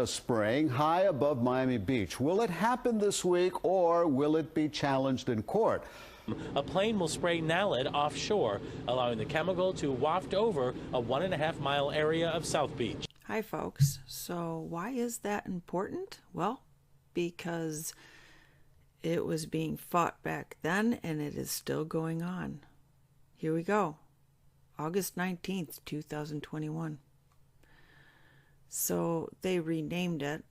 Spraying high above Miami Beach. Will it happen this week or will it be challenged in court? A plane will spray Naled offshore, allowing the chemical to waft over a 1.5-mile area of South Beach. Hi, folks. So why is that important? Well, because it was being fought back then and it is still going on. Here we go. August 19th, 2021. So they renamed it.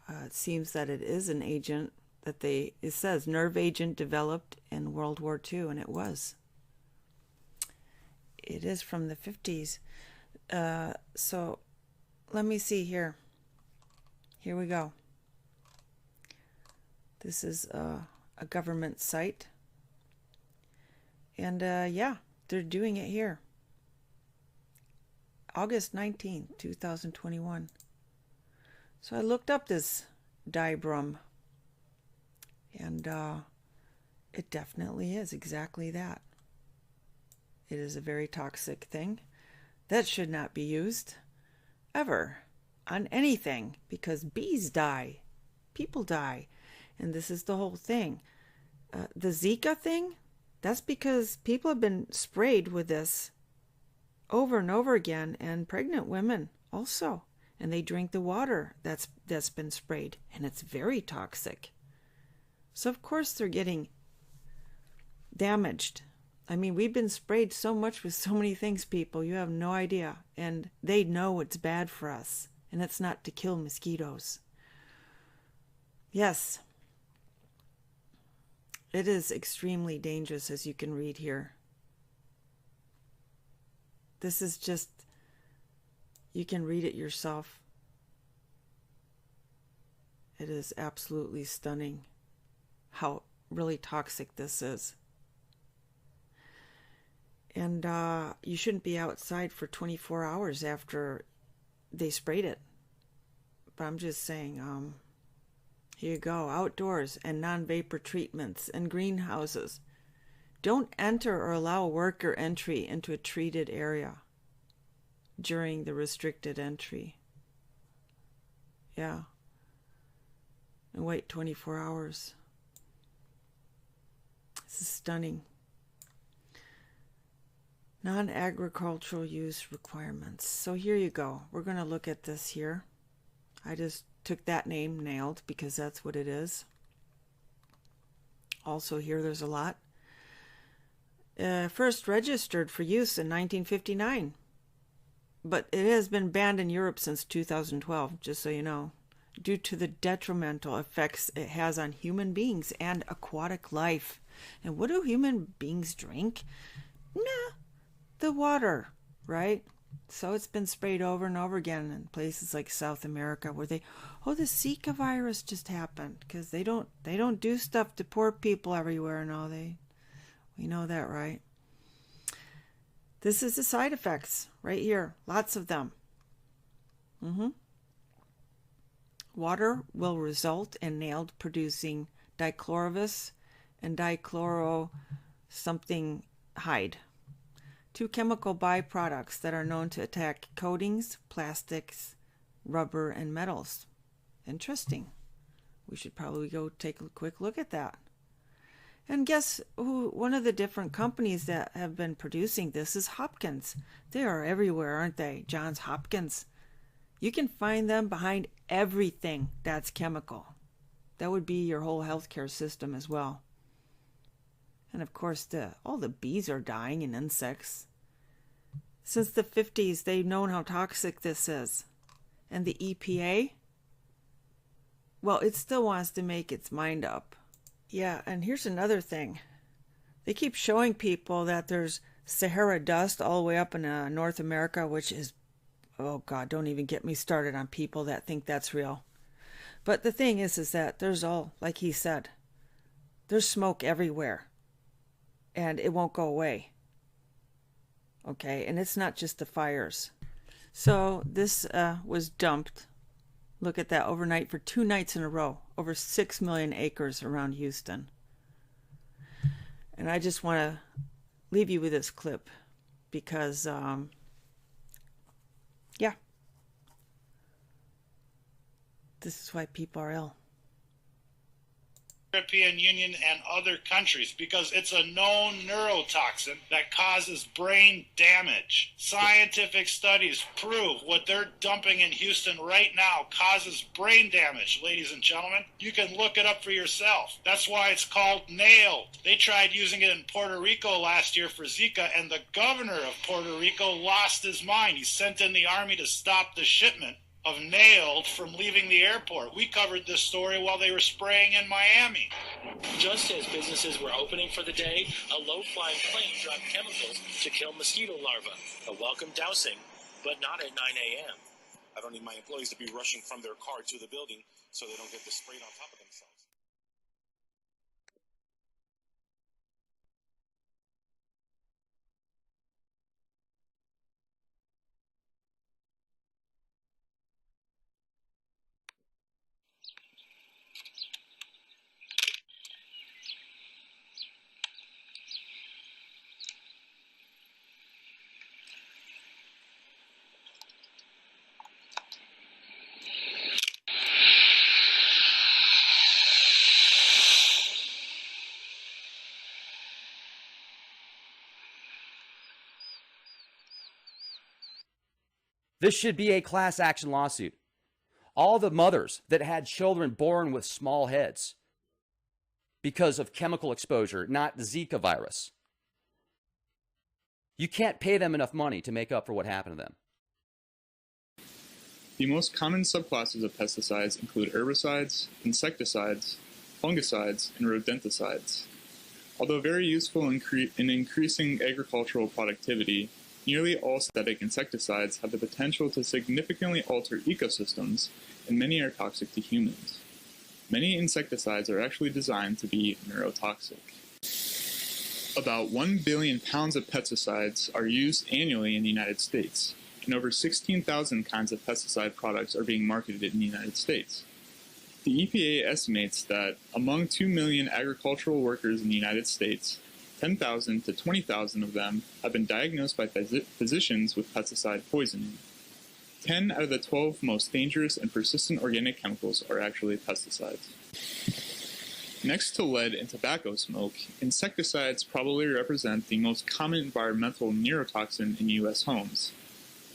It seems that it is an agent that it says nerve agent developed in World War II, and it was. It is from the 50s. So let me see here. Here we go. This is a government site. And yeah, they're doing it here. August 19th, 2021. So I looked up this dibrum, and it definitely is exactly that. It is a very toxic thing that should not be used ever on anything, because bees die, people die, and this is the whole thing. The Zika thing, that's because people have been sprayed with this over and over again, and pregnant women also, and they drink the water that's been sprayed, and it's very toxic. So of course they're getting damaged. I mean, we've been sprayed so much with so many things, people, you have no idea, and they know it's bad for us, and it's not to kill mosquitoes. Yes, it is extremely dangerous, as you can read here. This is just, you can read it yourself. It is absolutely stunning how really toxic this is. And you shouldn't be outside for 24 hours after they sprayed it. But I'm just saying, here you go, outdoors and non-vapor treatments and greenhouses. Don't enter or allow worker entry into a treated area during the restricted entry. Yeah. And wait 24 hours. This is stunning. Non-agricultural use requirements. So here you go. We're going to look at this here. I just took that name, Naled, because that's what it is. Also here there's a lot. First registered for use in 1959, but it has been banned in Europe since 2012, just so you know, due to the detrimental effects it has on human beings and aquatic life. And what do human beings drink? Nah, the water, right? So it's been sprayed over and over again in places like South America where the Zika virus just happened, because they don't do stuff to poor people everywhere and all. We know that, right? This is the side effects right here. Lots of them. Water will result in Naled producing dichlorovus and dichloro something hide. Two chemical byproducts that are known to attack coatings, plastics, rubber, and metals. Interesting. We should probably go take a quick look at that. And guess who? One of the different companies that have been producing this is Hopkins. They are everywhere, aren't they? Johns Hopkins. You can find them behind everything that's chemical. That would be your whole healthcare system as well. And of course, all the bees are dying, and insects. Since the 50s, they've known how toxic this is. And the EPA, well, it still wants to make its mind up. Yeah, and here's another thing. They keep showing people that there's Sahara dust all the way up in North America, which is, oh God, don't even get me started on people that think that's real. But the thing is that there's all, like he said, there's smoke everywhere. And it won't go away. Okay, and it's not just the fires. So this was dumped. Look at that, overnight for 2 nights in a row. Over 6 million acres around Houston. And I just want to leave you with this clip because, yeah, This is why people are ill. European Union and other countries because it's a known neurotoxin that causes brain damage. Scientific studies prove what they're dumping in Houston right now causes brain damage, ladies and gentlemen. You can look it up for yourself. That's why it's called Naled. They tried using it in Puerto Rico last year for Zika, and the governor of Puerto Rico lost his mind. He sent in the army to stop the shipment of Naled from leaving the airport. We covered this story while they were spraying in Miami. Just as businesses were opening for the day, a low-flying plane dropped chemicals to kill mosquito larvae. A welcome dousing, but not at 9 a.m. I don't need my employees to be rushing from their car to the building so they don't get this sprayed on top of themselves. This should be a class action lawsuit. All the mothers that had children born with small heads because of chemical exposure, not the Zika virus. You can't pay them enough money to make up for what happened to them. The most common subclasses of pesticides include herbicides, insecticides, fungicides, and rodenticides. Although very useful in increasing agricultural productivity, nearly all synthetic insecticides have the potential to significantly alter ecosystems, and many are toxic to humans. Many insecticides are actually designed to be neurotoxic. About 1 billion pounds of pesticides are used annually in the United States, and over 16,000 kinds of pesticide products are being marketed in the United States. The EPA estimates that among 2 million agricultural workers in the United States, 10,000 to 20,000 of them have been diagnosed by physicians with pesticide poisoning. 10 out of the 12 most dangerous and persistent organic chemicals are actually pesticides. Next to lead and tobacco smoke, insecticides probably represent the most common environmental neurotoxin in U.S. homes.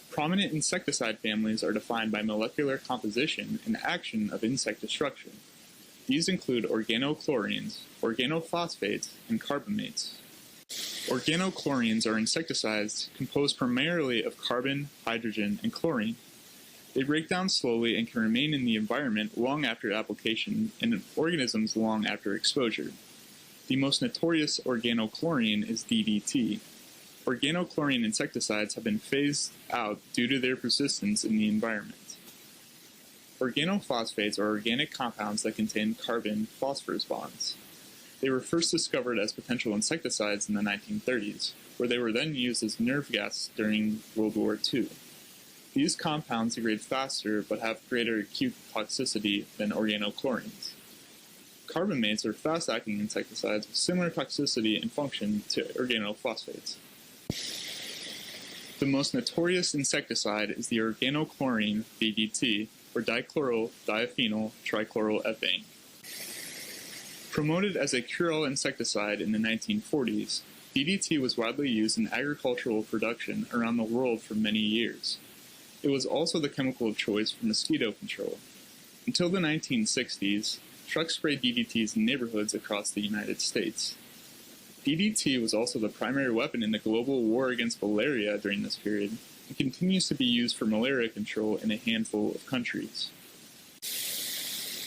Prominent insecticide families are defined by molecular composition and action of insect destruction. These include organochlorines, organophosphates, and carbamates. Organochlorines are insecticides composed primarily of carbon, hydrogen, and chlorine. They break down slowly and can remain in the environment long after application and in organisms long after exposure. The most notorious organochlorine is DDT. Organochlorine insecticides have been phased out due to their persistence in the environment. Organophosphates are organic compounds that contain carbon-phosphorus bonds. They were first discovered as potential insecticides in the 1930s, where they were then used as nerve gas during World War II. These compounds degrade faster but have greater acute toxicity than organochlorines. Carbamates are fast-acting insecticides with similar toxicity and function to organophosphates. The most notorious insecticide is the organochlorine DDT, or dichlorodiaphenyl trichloroethane. Promoted as a cure-all insecticide in the 1940s, DDT was widely used in agricultural production around the world for many years. It was also the chemical of choice for mosquito control. Until the 1960s, trucks sprayed DDTs in neighborhoods across the United States. DDT was also the primary weapon in the global war against malaria during this period, and continues to be used for malaria control in a handful of countries.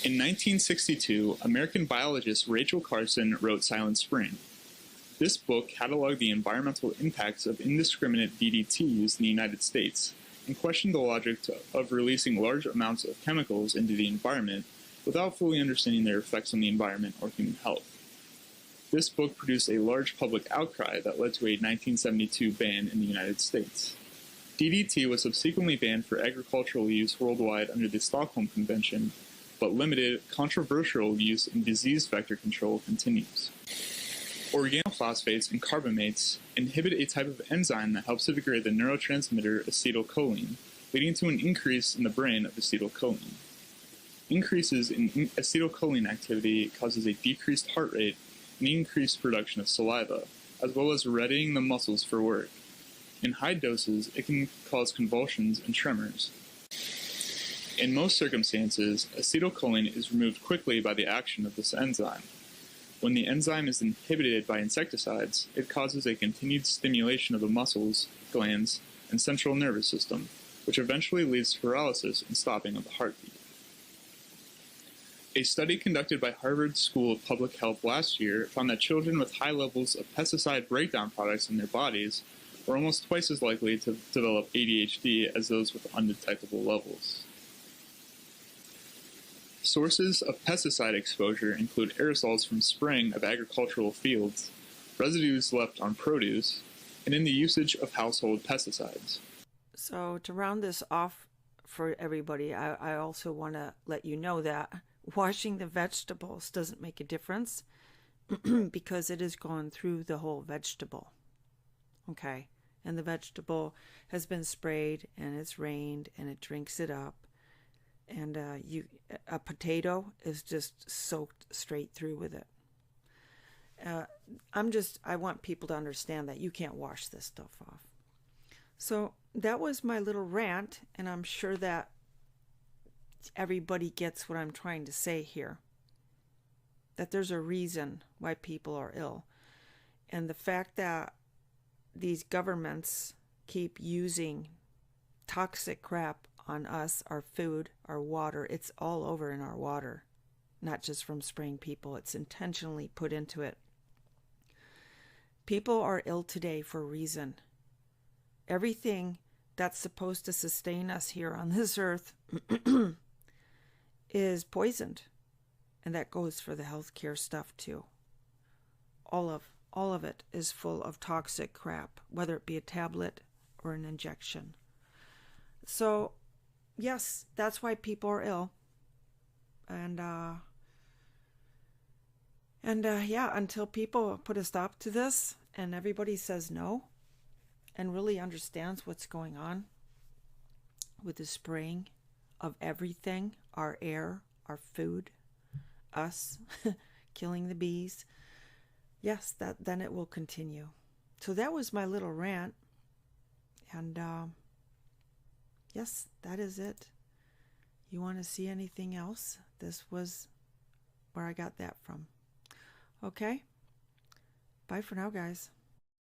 In 1962, American biologist Rachel Carson wrote Silent Spring. This book cataloged the environmental impacts of indiscriminate DDT use in the United States and questioned the logic of releasing large amounts of chemicals into the environment without fully understanding their effects on the environment or human health. This book produced a large public outcry that led to a 1972 ban in the United States. DDT was subsequently banned for agricultural use worldwide under the Stockholm Convention, but limited, controversial use in disease vector control continues. Organophosphates and carbamates inhibit a type of enzyme that helps to degrade the neurotransmitter acetylcholine, leading to an increase in the brain of acetylcholine. Increases in acetylcholine activity causes a decreased heart rate and increased production of saliva, as well as readying the muscles for work. In high doses, it can cause convulsions and tremors. In most circumstances, acetylcholine is removed quickly by the action of this enzyme. When the enzyme is inhibited by insecticides, it causes a continued stimulation of the muscles, glands, and central nervous system, which eventually leads to paralysis and stopping of the heartbeat. A study conducted by Harvard School of Public Health last year found that children with high levels of pesticide breakdown products in their bodies were almost twice as likely to develop ADHD as those with undetectable levels. Sources of pesticide exposure include aerosols from spraying of agricultural fields, residues left on produce, and in the usage of household pesticides. So to round this off for everybody, I also want to let you know that washing the vegetables doesn't make a difference because it has gone through the whole vegetable. Okay? And the vegetable has been sprayed and it's rained and it drinks it up. And a potato is just soaked straight through with it. I want people to understand that you can't wash this stuff off. So that was my little rant, and I'm sure that everybody gets what I'm trying to say here. That there's a reason why people are ill. And the fact that these governments keep using toxic crap on us, our food, our water, it's all over in our water. Not just from spraying people, it's intentionally put into it. People are ill today for a reason. Everything that's supposed to sustain us here on this earth is poisoned. And that goes for the healthcare stuff too. All of it is full of toxic crap, whether it be a tablet or an injection. So, yes, that's why people are ill. And until people put a stop to this and everybody says no and really understands what's going on with the spraying of everything, our air, our food, us, killing the bees, yes, then it will continue. So that was my little rant. And yes, that is it. You want to see anything else? This was where I got that from. Okay? Bye for now, guys.